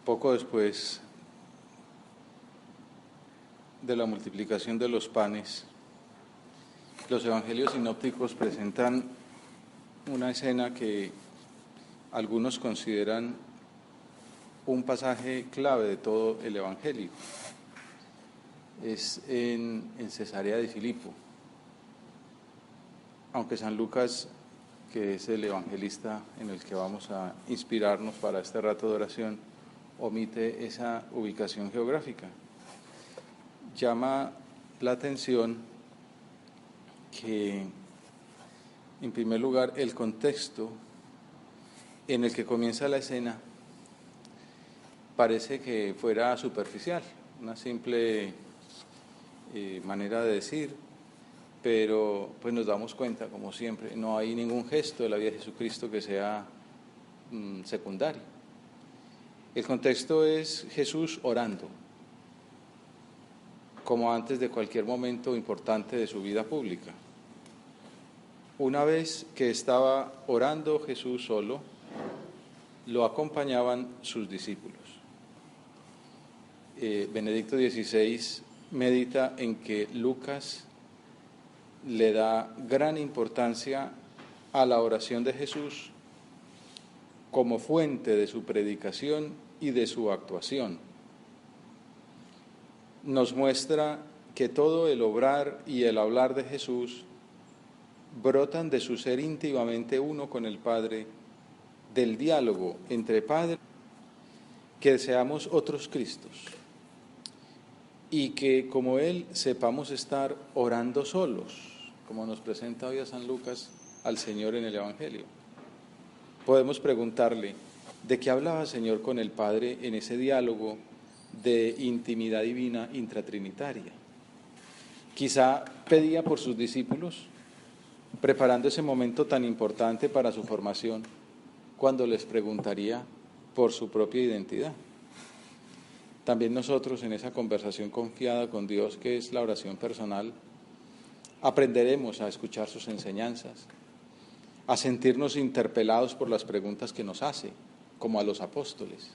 Poco después de la multiplicación de los panes, los evangelios sinópticos presentan una escena que algunos consideran un pasaje clave de todo el evangelio. Es en Cesarea de Filipo, aunque San Lucas, que es el evangelista en el que vamos a inspirarnos para este rato de oración, omite esa ubicación geográfica. Llama la atención que, en primer lugar, el contexto en el que comienza la escena parece que fuera superficial, una simple manera de decir, pero pues nos damos cuenta, como siempre, no hay ningún gesto de la vida de Jesucristo que sea secundario. El contexto es Jesús orando, como antes de cualquier momento importante de su vida pública. Una vez que estaba orando Jesús solo, lo acompañaban sus discípulos. Benedicto XVI medita en que Lucas le da gran importancia a la oración de Jesús como fuente de su predicación y de su actuación. Nos muestra que todo el obrar y el hablar de Jesús brotan de su ser íntimamente uno con el Padre, del diálogo entre Padre, que seamos otros Cristos y que como Él sepamos estar orando solos, como nos presenta hoy a San Lucas al Señor en el Evangelio. Podemos preguntarle, ¿de qué hablaba el Señor con el Padre en ese diálogo de intimidad divina intratrinitaria? Quizá pedía por sus discípulos, preparando ese momento tan importante para su formación, cuando les preguntaría por su propia identidad. También nosotros, en esa conversación confiada con Dios, que es la oración personal, aprenderemos a escuchar sus enseñanzas, a sentirnos interpelados por las preguntas que nos hace, como a los apóstoles.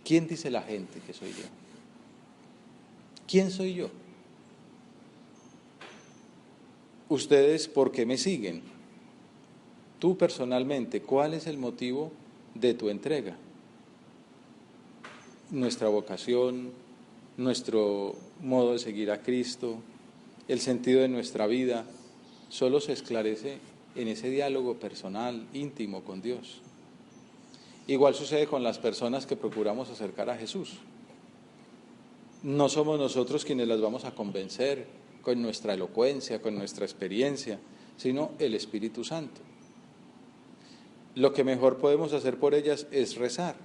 ¿Quién dice la gente que soy yo? ¿Quién soy yo? Ustedes, ¿por qué me siguen? Tú personalmente, ¿cuál es el motivo de tu entrega? Nuestra vocación, nuestro modo de seguir a Cristo, el sentido de nuestra vida, solo se esclarece en ese diálogo personal, íntimo con Dios. Igual sucede con las personas que procuramos acercar a Jesús. No somos nosotros quienes las vamos a convencer con nuestra elocuencia, con nuestra experiencia, sino el Espíritu Santo. Lo que mejor podemos hacer por ellas es rezar,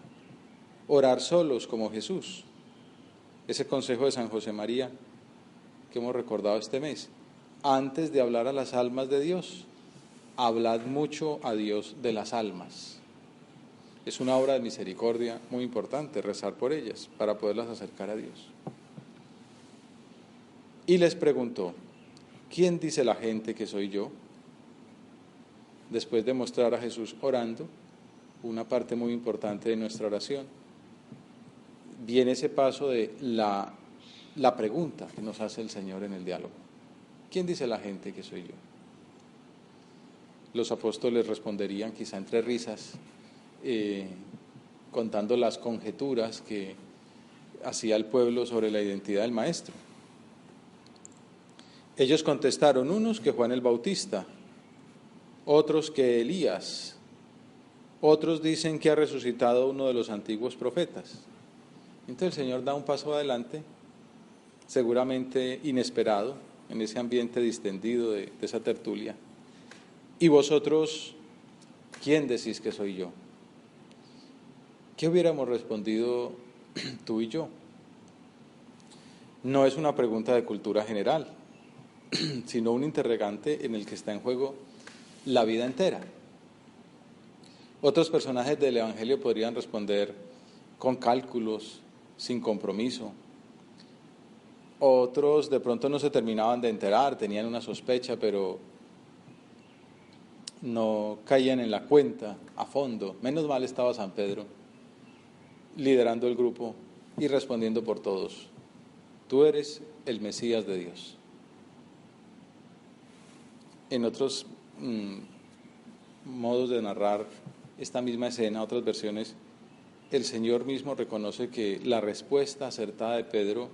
orar solos como Jesús. Ese consejo de San José María que hemos recordado este mes. Antes de hablar a las almas de Dios, hablad mucho a Dios de las almas. Es una obra de misericordia muy importante rezar por ellas para poderlas acercar a Dios. Y les preguntó, ¿quién dice la gente que soy yo? Después de mostrar a Jesús orando, una parte muy importante de nuestra oración, viene ese paso de la pregunta que nos hace el Señor en el diálogo. ¿Quién dice la gente que soy yo? Los apóstoles responderían, quizá entre risas, contando las conjeturas que hacía el pueblo sobre la identidad del Maestro. Ellos contestaron, unos que Juan el Bautista, otros que Elías, otros dicen que ha resucitado uno de los antiguos profetas. Entonces el Señor da un paso adelante, seguramente inesperado, en ese ambiente distendido de esa tertulia. ¿Y vosotros, quién decís que soy yo? ¿Qué hubiéramos respondido tú y yo? No es una pregunta de cultura general, sino un interrogante en el que está en juego la vida entera. Otros personajes del Evangelio podrían responder con cálculos, sin compromiso. Otros de pronto no se terminaban de enterar, tenían una sospecha, pero no caían en la cuenta a fondo. Menos mal estaba San Pedro, liderando el grupo y respondiendo por todos: tú eres el Mesías de Dios. En otros modos de narrar esta misma escena, otras versiones, el Señor mismo reconoce que la respuesta acertada de Pedro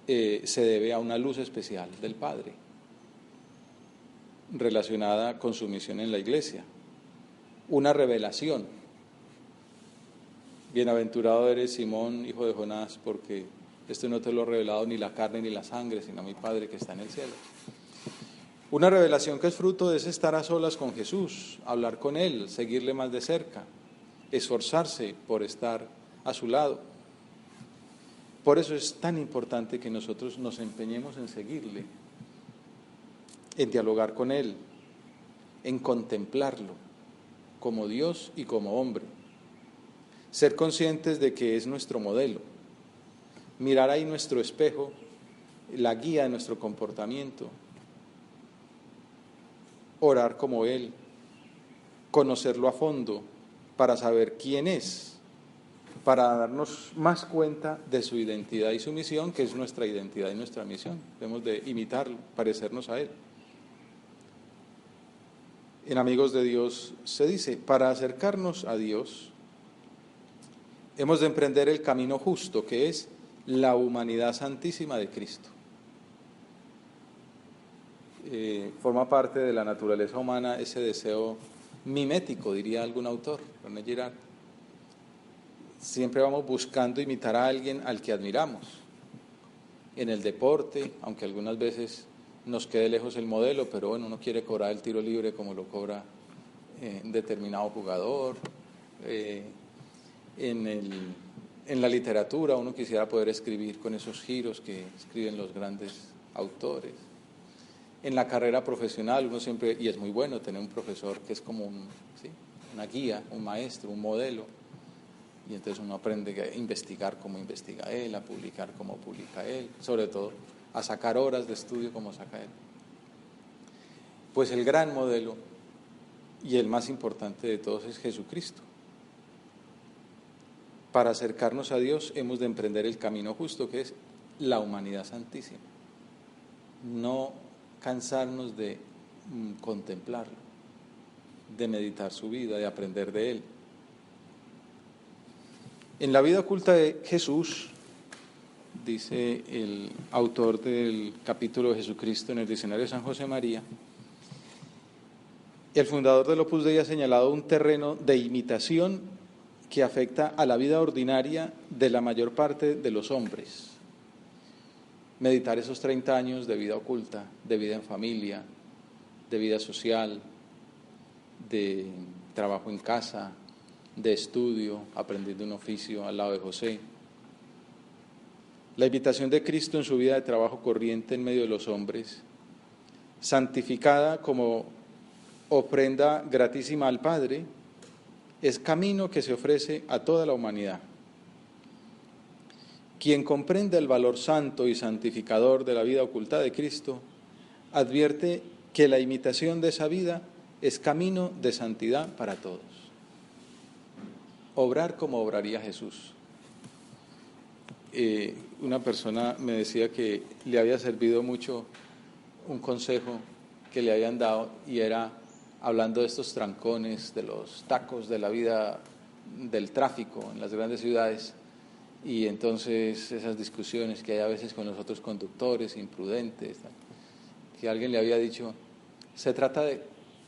se debe a una luz especial del Padre, relacionada con su misión en la iglesia, una revelación. Bienaventurado eres, Simón, hijo de Jonás, porque esto no te lo ha revelado ni la carne ni la sangre, sino mi Padre que está en el cielo. Una revelación que es fruto de ese estar a solas con Jesús, hablar con Él, seguirle más de cerca, esforzarse por estar a su lado. Por eso es tan importante que nosotros nos empeñemos en seguirle, en dialogar con Él, en contemplarlo como Dios y como hombre. Ser conscientes de que es nuestro modelo, mirar ahí nuestro espejo, la guía de nuestro comportamiento, orar como Él, conocerlo a fondo para saber quién es, para darnos más cuenta de su identidad y su misión, que es nuestra identidad y nuestra misión. Debemos de imitarlo, parecernos a Él. En Amigos de Dios se dice: para acercarnos a Dios hemos de emprender el camino justo, que es la humanidad santísima de Cristo. Forma parte de la naturaleza humana ese deseo mimético, diría algún autor, René Girard. Siempre vamos buscando imitar a alguien al que admiramos. En el deporte, aunque algunas veces nos quede lejos el modelo, pero bueno, uno quiere cobrar el tiro libre como lo cobra determinado jugador. En la literatura uno quisiera poder escribir con esos giros que escriben los grandes autores. En la carrera profesional uno siempre, y es muy bueno tener un profesor que es como una guía, un maestro, un modelo, y entonces uno aprende a investigar como investiga él, a publicar como publica él, sobre todo a sacar horas de estudio como saca él. Pues el gran modelo y el más importante de todos es Jesucristo. Para acercarnos a Dios hemos de emprender el camino justo, que es la humanidad santísima. No cansarnos de contemplarlo, de meditar su vida, de aprender de Él. En la vida oculta de Jesús, dice el autor del capítulo de Jesucristo en el diccionario de San José María, el fundador del Opus Dei ha señalado un terreno de imitación que afecta a la vida ordinaria de la mayor parte de los hombres. Meditar esos 30 años de vida oculta, de vida en familia, de vida social, de trabajo en casa, de estudio, aprendiendo un oficio al lado de José. La invitación de Cristo en su vida de trabajo corriente en medio de los hombres, santificada como ofrenda gratísima al Padre, es camino que se ofrece a toda la humanidad. Quien comprende el valor santo y santificador de la vida oculta de Cristo, advierte que la imitación de esa vida es camino de santidad para todos. Obrar como obraría Jesús. Una persona me decía que le había servido mucho un consejo que le habían dado, y era hablando de estos trancones, de los tacos de la vida, del tráfico en las grandes ciudades, y entonces esas discusiones que hay a veces con los otros conductores imprudentes, que alguien le había dicho: se trata de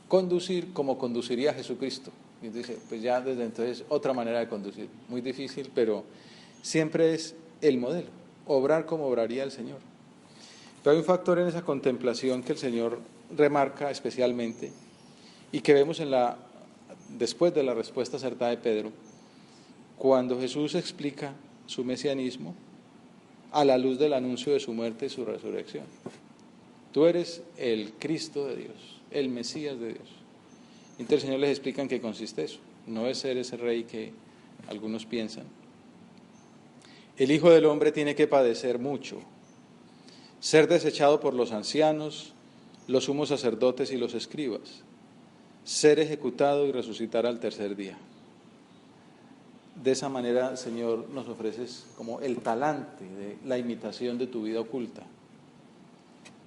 conducir como conduciría Jesucristo. Y dice, pues ya desde entonces otra manera de conducir, muy difícil, pero siempre es el modelo, obrar como obraría el Señor. Pero hay un factor en esa contemplación que el Señor remarca especialmente y que vemos después de la respuesta acertada de Pedro, cuando Jesús explica su mesianismo a la luz del anuncio de su muerte y su resurrección. Tú eres el Cristo de Dios, el Mesías de Dios. Entonces el Señor les explica en qué consiste eso. No es ser ese rey que algunos piensan. El Hijo del Hombre tiene que padecer mucho, ser desechado por los ancianos, los sumos sacerdotes y los escribas, ser ejecutado y resucitar al tercer día. De esa manera, Señor, nos ofreces como el talante de la imitación de tu vida oculta.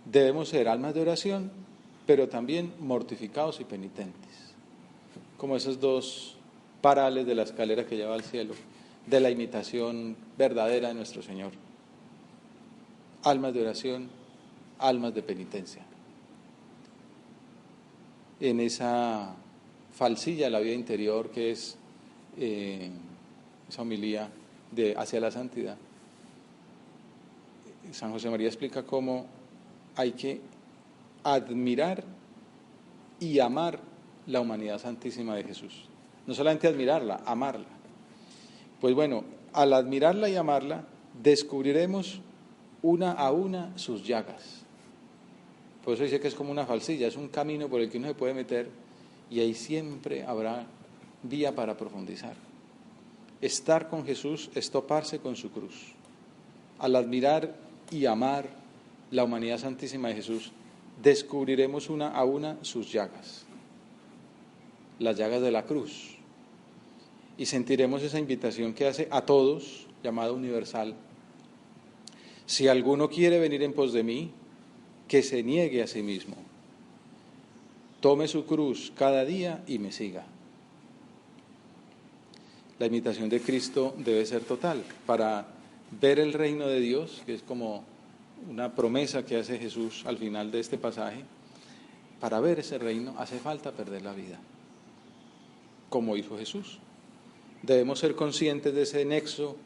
Debemos ser almas de oración, pero también mortificados y penitentes, como esos dos parales de la escalera que lleva al cielo, de la imitación verdadera de nuestro Señor. Almas de oración, almas de penitencia. En esa falsilla de la vida interior que es esa homilía hacia la santidad, San José María explica cómo hay que admirar y amar la humanidad santísima de Jesús. No solamente admirarla, amarla. Pues bueno, al admirarla y amarla, descubriremos una a una sus llagas. Por eso dice que es como una falsilla, es un camino por el que uno se puede meter y ahí siempre habrá vía para profundizar. Estar con Jesús es toparse con su cruz. Al admirar y amar la humanidad santísima de Jesús, descubriremos una a una sus llagas, las llagas de la cruz, y sentiremos esa invitación que hace a todos, llamada universal: si alguno quiere venir en pos de mí, que se niegue a sí mismo, tome su cruz cada día y me siga. La imitación de Cristo debe ser total. Para ver el reino de Dios, que es como una promesa que hace Jesús al final de este pasaje, para ver ese reino hace falta perder la vida, como hizo Jesús. Debemos ser conscientes de ese nexo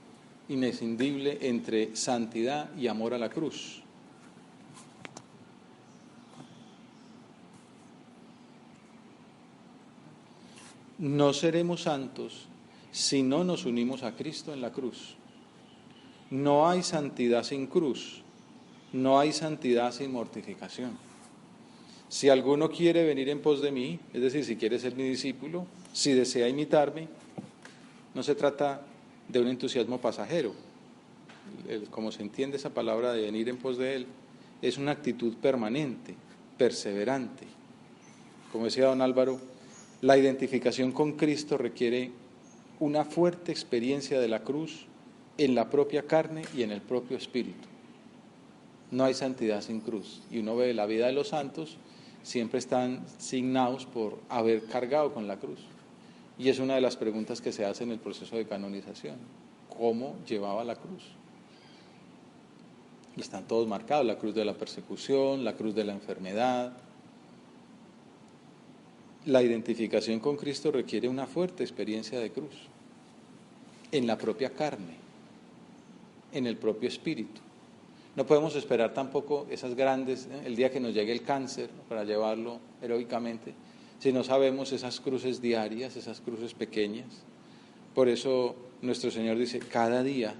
inescindible entre santidad y amor a la cruz. No seremos santos si no nos unimos a Cristo en la cruz. No hay santidad sin cruz, no hay santidad sin mortificación. Si alguno quiere venir en pos de mí, es decir, si quiere ser mi discípulo, si desea imitarme, no se trata de un entusiasmo pasajero. Como se entiende esa palabra de venir en pos de Él, es una actitud permanente, perseverante. Como decía don Álvaro, la identificación con Cristo requiere una fuerte experiencia de la cruz en la propia carne y en el propio espíritu. No hay santidad sin cruz. Y uno ve la vida de los santos, siempre están signados por haber cargado con la cruz. Y es una de las preguntas que se hace en el proceso de canonización: ¿cómo llevaba la cruz? Y están todos marcados: la cruz de la persecución, la cruz de la enfermedad. La identificación con Cristo requiere una fuerte experiencia de cruz, en la propia carne, en el propio espíritu. No podemos esperar tampoco esas grandes, el día que nos llegue el cáncer, para llevarlo heroicamente, si no sabemos esas cruces diarias, esas cruces pequeñas. Por eso nuestro Señor dice: cada día,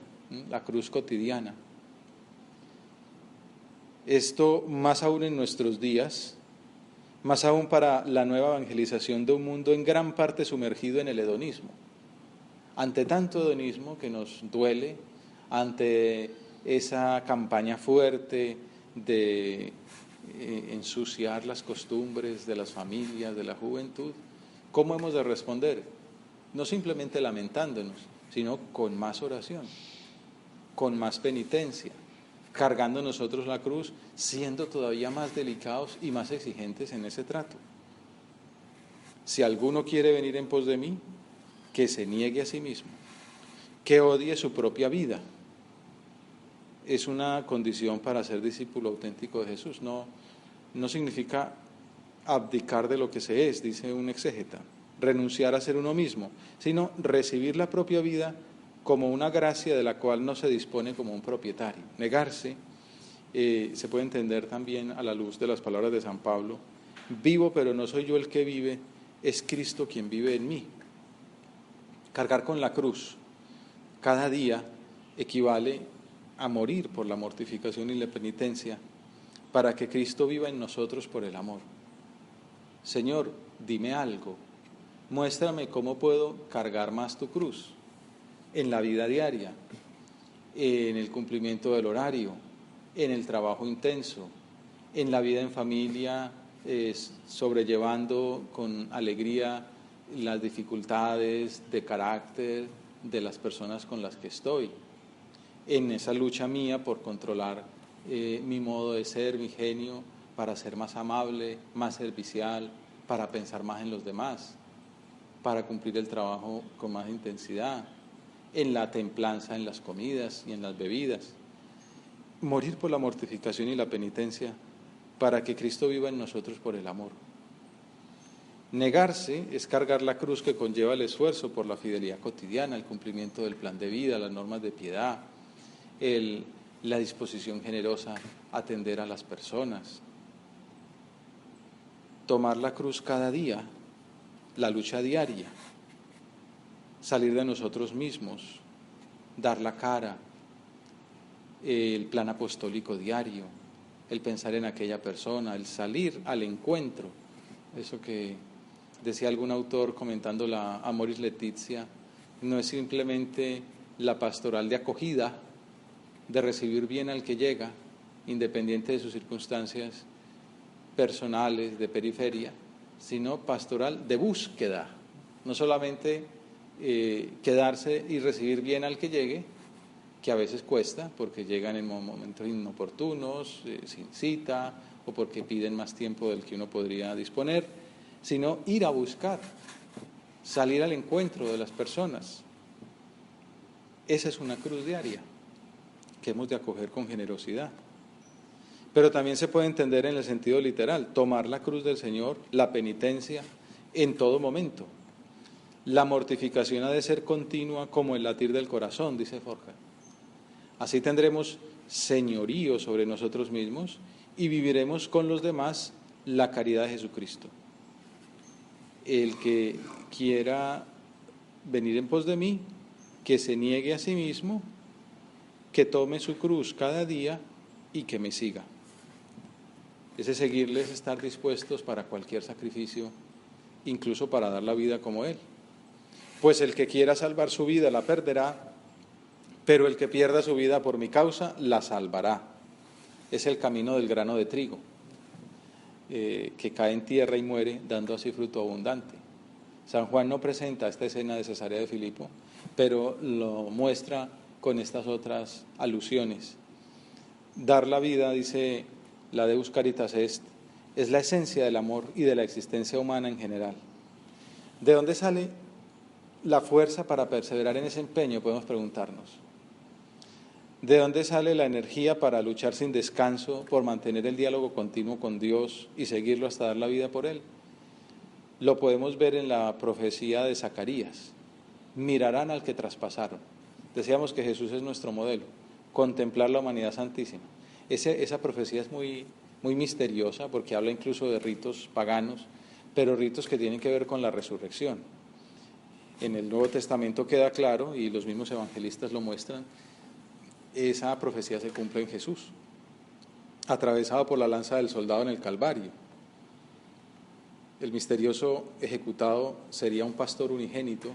la cruz cotidiana. Esto más aún en nuestros días, más aún para la nueva evangelización de un mundo en gran parte sumergido en el hedonismo. Ante tanto hedonismo que nos duele, ante esa campaña fuerte de ensuciar las costumbres de las familias, de la juventud, ¿cómo hemos de responder? No simplemente lamentándonos, sino con más oración, con más penitencia, cargando nosotros la cruz, siendo todavía más delicados y más exigentes en ese trato. Si alguno quiere venir en pos de mí, que se niegue a sí mismo, que odie su propia vida. Es una condición para ser discípulo auténtico de Jesús. No significa abdicar de lo que se es, dice un exégeta, renunciar a ser uno mismo, sino recibir la propia vida como una gracia de la cual no se dispone como un propietario. Negarse se puede entender también a la luz de las palabras de San Pablo: vivo, pero no soy yo el que vive, es Cristo quien vive en mí. Cargar con la cruz cada día equivale a morir por la mortificación y la penitencia, para que Cristo viva en nosotros por el amor. Señor, dime algo, muéstrame cómo puedo cargar más tu cruz en la vida diaria, en el cumplimiento del horario, en el trabajo intenso, en la vida en familia, sobrellevando con alegría las dificultades de carácter, de las personas con las que estoy, en esa lucha mía por controlar mi modo de ser, mi genio, para ser más amable, más servicial, para pensar más en los demás, para cumplir el trabajo con más intensidad, en la templanza en las comidas y en las bebidas. Morir por la mortificación y la penitencia para que Cristo viva en nosotros por el amor. Negarse es cargar la cruz que conlleva el esfuerzo por la fidelidad cotidiana, el cumplimiento del plan de vida, las normas de piedad, la disposición generosa a atender a las personas. Tomar la cruz cada día, la lucha diaria, salir de nosotros mismos, dar la cara, el plan apostólico diario, el pensar en aquella persona, el salir al encuentro. Eso que decía algún autor comentando la Amoris Laetitia, no es simplemente la pastoral de acogida, de recibir bien al que llega, independiente de sus circunstancias personales, de periferia, sino pastoral de búsqueda, no solamente quedarse y recibir bien al que llegue, que a veces cuesta, porque llegan en momentos inoportunos, sin cita, o porque piden más tiempo del que uno podría disponer, sino ir a buscar, salir al encuentro de las personas. Esa es una cruz diaria que hemos de acoger con generosidad. Pero también se puede entender en el sentido literal, tomar la cruz del Señor, la penitencia, en todo momento. La mortificación ha de ser continua como el latir del corazón, dice Forja. Así tendremos señorío sobre nosotros mismos y viviremos con los demás la caridad de Jesucristo. El que quiera venir en pos de mí, que se niegue a sí mismo, que tome su cruz cada día y que me siga. Ese seguirle es estar dispuestos para cualquier sacrificio, incluso para dar la vida como Él. Pues el que quiera salvar su vida la perderá, pero el que pierda su vida por mi causa la salvará. Es el camino del grano de trigo, que cae en tierra y muere, dando así fruto abundante. San Juan no presenta esta escena de Cesarea de Filipo, pero lo muestra con estas otras alusiones. Dar la vida, dice la Deus Caritas Est, es la esencia del amor y de la existencia humana en general. ¿De dónde sale la fuerza para perseverar en ese empeño? Podemos preguntarnos. ¿De dónde sale la energía para luchar sin descanso, por mantener el diálogo continuo con Dios y seguirlo hasta dar la vida por Él? Lo podemos ver en la profecía de Zacarías. Mirarán al que traspasaron. Decíamos que Jesús es nuestro modelo, contemplar la humanidad santísima. Esa profecía es muy misteriosa porque habla incluso de ritos paganos, pero ritos que tienen que ver con la resurrección. En el Nuevo Testamento queda claro, y los mismos evangelistas lo muestran, esa profecía se cumple en Jesús, atravesado por la lanza del soldado en el Calvario. El misterioso ejecutado sería un pastor unigénito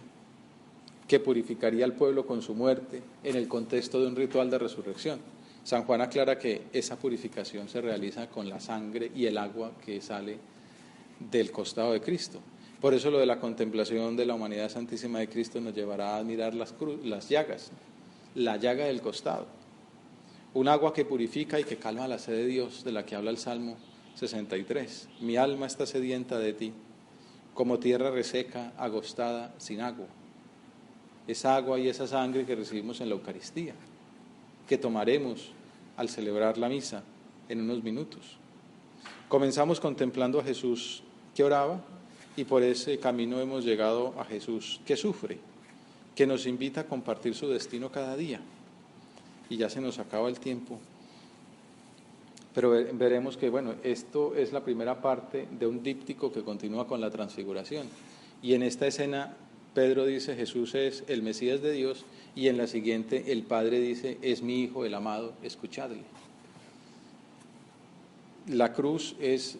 que purificaría al pueblo con su muerte en el contexto de un ritual de resurrección. San Juan aclara que esa purificación se realiza con la sangre y el agua que sale del costado de Cristo. Por eso lo de la contemplación de la humanidad santísima de Cristo nos llevará a admirar las llagas, la llaga del costado. Un agua que purifica y que calma la sed de Dios, de la que habla el Salmo 63. Mi alma está sedienta de ti, como tierra reseca, agostada, sin agua. Esa agua y esa sangre que recibimos en la Eucaristía, que tomaremos al celebrar la misa en unos minutos. Comenzamos contemplando a Jesús que oraba y por ese camino hemos llegado a Jesús que sufre, que nos invita a compartir su destino cada día. Y ya se nos acaba el tiempo. Pero veremos que, bueno, esto es la primera parte de un díptico que continúa con la transfiguración. Y en esta escena Pedro dice, Jesús es el Mesías de Dios, y en la siguiente el Padre dice, es mi Hijo, el amado, escuchadle. La cruz es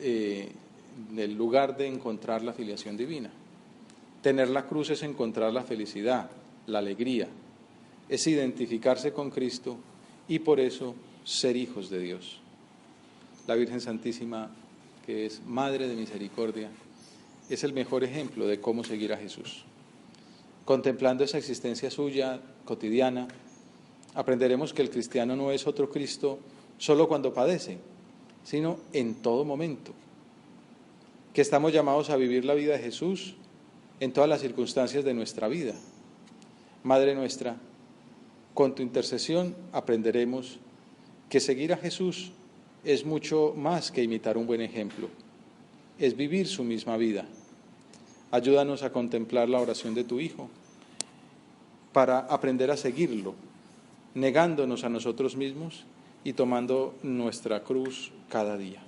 el lugar de encontrar la filiación divina. Tener la cruz es encontrar la felicidad, la alegría, es identificarse con Cristo y por eso ser hijos de Dios. La Virgen Santísima, que es Madre de Misericordia, es el mejor ejemplo de cómo seguir a Jesús. contemplando esa existencia suya cotidiana, aprenderemos que el cristiano no es otro Cristo solo cuando padece, sino en todo momento, que estamos llamados a vivir la vida de Jesús en todas las circunstancias de nuestra vida. Madre nuestra, con tu intercesión aprenderemos que seguir a Jesús es mucho más que imitar un buen ejemplo, es vivir su misma vida. Ayúdanos a contemplar la oración de tu Hijo para aprender a seguirlo, negándonos a nosotros mismos y tomando nuestra cruz cada día.